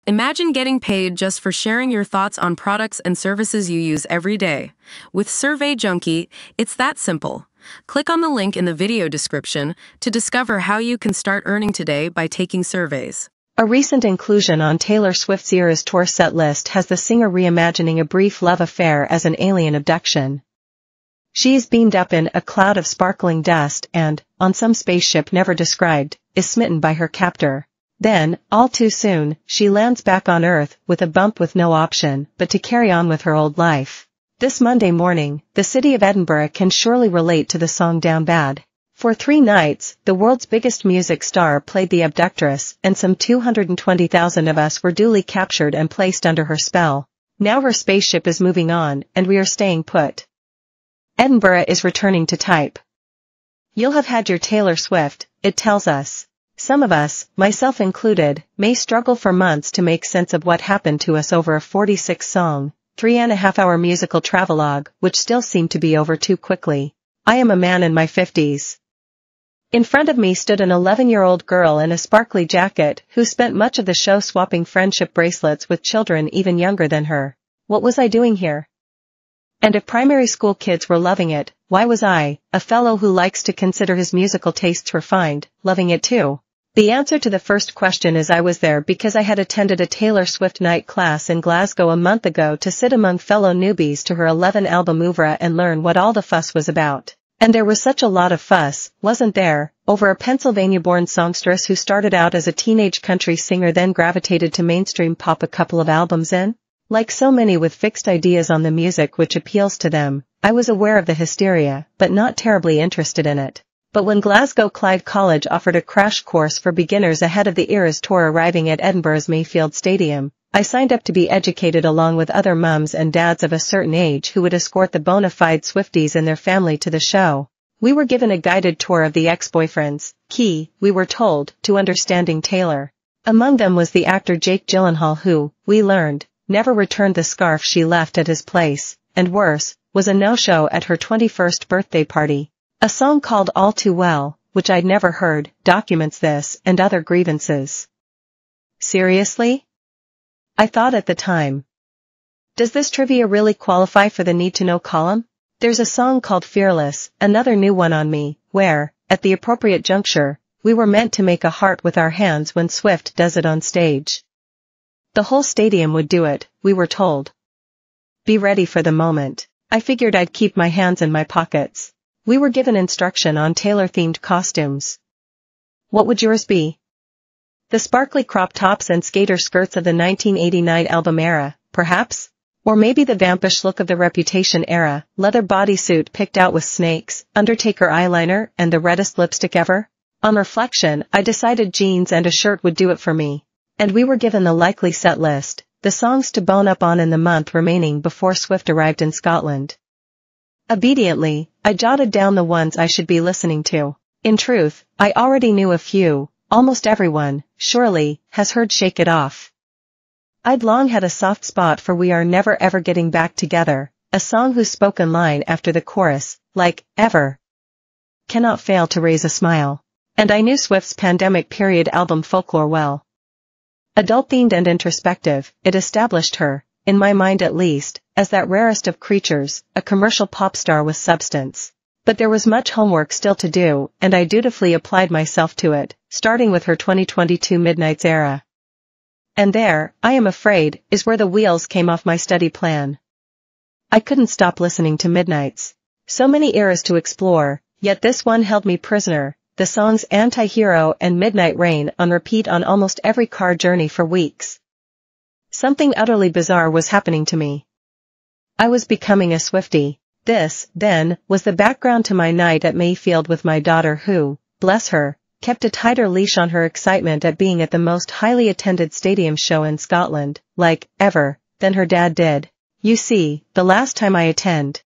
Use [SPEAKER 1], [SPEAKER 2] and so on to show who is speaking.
[SPEAKER 1] Imagine getting paid just for sharing your thoughts on products and services you use every day. With Survey Junkie, it's that simple. Click on the link in the video description to discover how you can start earning today by taking surveys.
[SPEAKER 2] A recent inclusion on Taylor Swift's Eras tour set list has the singer reimagining a brief love affair as an alien abduction. She is beamed up in a cloud of sparkling dust and, on some spaceship never described, is smitten by her captor. Then, all too soon, she lands back on Earth with a bump with no option but to carry on with her old life. This Monday morning, the city of Edinburgh can surely relate to the song Down Bad. For 3 nights, the world's biggest music star played the abductress, and some 220,000 of us were duly captured and placed under her spell. Now her spaceship is moving on, and we are staying put. Edinburgh is returning to type. You'll have had your Taylor Swift, it tells us. Some of us, myself included, may struggle for months to make sense of what happened to us over a 46-song, 3.5-hour musical travelogue, which still seemed to be over too quickly. I am a man in my 50s. In front of me stood an 11-year-old girl in a sparkly jacket who spent much of the show swapping friendship bracelets with children even younger than her. What was I doing here? And if primary school kids were loving it, why was I, a fellow who likes to consider his musical tastes refined, loving it too? The answer to the first question is I was there because I had attended a Taylor Swift night class in Glasgow a month ago to sit among fellow newbies to her 11-album oeuvre and learn what all the fuss was about. And there was such a lot of fuss, wasn't there, over a Pennsylvania-born songstress who started out as a teenage country singer then gravitated to mainstream pop a couple of albums in? Like so many with fixed ideas on the music which appeals to them, I was aware of the hysteria, but not terribly interested in it. But when Glasgow Clyde College offered a crash course for beginners ahead of the Eras tour arriving at Edinburgh's Mayfield Stadium, I signed up to be educated along with other mums and dads of a certain age who would escort the bona fide Swifties and their family to the show. We were given a guided tour of the ex-boyfriend's key, we were told, to understanding Taylor. Among them was the actor Jake Gyllenhaal who, we learned, never returned the scarf she left at his place, and worse, was a no-show at her 21st birthday party. A song called All Too Well, which I'd never heard, documents this and other grievances. Seriously? I thought at the time. Does this trivia really qualify for the need-to-know column? There's a song called Fearless, another new one on me, where, at the appropriate juncture, we were meant to make a heart with our hands when Swift does it on stage. The whole stadium would do it, we were told. Be ready for the moment. I figured I'd keep my hands in my pockets. We were given instruction on Taylor-themed costumes. What would yours be? The sparkly crop tops and skater skirts of the 1989 album era, perhaps? Or maybe the vampish look of the Reputation era, leather bodysuit picked out with snakes, Undertaker eyeliner, and the reddest lipstick ever? On reflection, I decided jeans and a shirt would do it for me. And we were given the likely set list, the songs to bone up on in the month remaining before Swift arrived in Scotland. Obediently, I jotted down the ones I should be listening to. In truth, I already knew a few. Almost everyone, surely, has heard Shake It Off. I'd long had a soft spot for We Are Never Ever Getting Back Together, a song whose spoken line after the chorus, like, ever, cannot fail to raise a smile. And I knew Swift's pandemic period album Folklore well. Adult-themed and introspective, it established her, in my mind at least, as that rarest of creatures, a commercial pop star with substance. But there was much homework still to do, and I dutifully applied myself to it, starting with her 2022 Midnights era. And there, I am afraid, is where the wheels came off my study plan. I couldn't stop listening to Midnights. So many eras to explore, yet this one held me prisoner, the songs Anti-Hero and Midnight Rain on repeat on almost every car journey for weeks. Something utterly bizarre was happening to me. I was becoming a Swiftie. This, then, was the background to my night at Mayfield with my daughter who, bless her, kept a tighter leash on her excitement at being at the most highly attended stadium show in Scotland, like, ever, than her dad did. You see, the last time I attend,